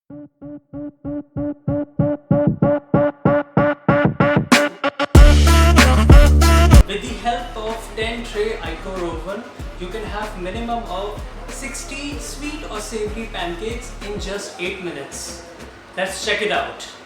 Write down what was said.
With the help of 10 tray Ikore oven, you can have minimum of 60 sweet or savory pancakes in just 8 minutes. Let's check it out.